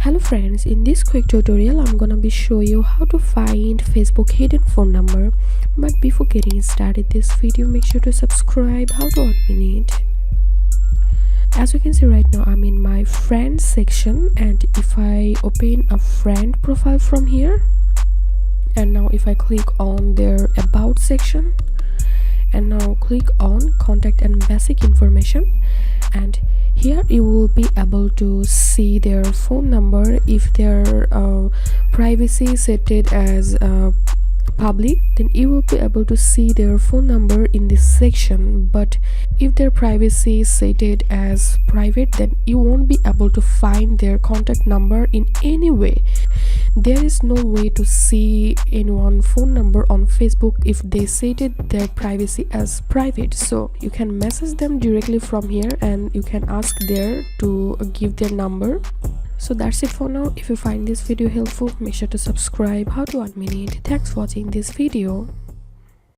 Hello friends, in this quick tutorial I'm gonna be show you how to find Facebook hidden phone number. But before getting started this video, make sure to subscribe. How to admin it. As you can see right now, I'm in my friends section, and if I open a friend profile from here, and now if I click on their about section, and now click on contact and basic information, and here you will be able to see their phone number. If their privacy set it as public, then you will be able to see their phone number in this section. But if their privacy is set it as private, then you won't be able to find their contact number in any way. There is no way to see anyone phone number on Facebook if they set it their privacy as private. So you can message them directly from here, and you can ask there to give their number. So that's it for now. If you find this video helpful, make sure to subscribe. How to admin it. Thanks for watching this video.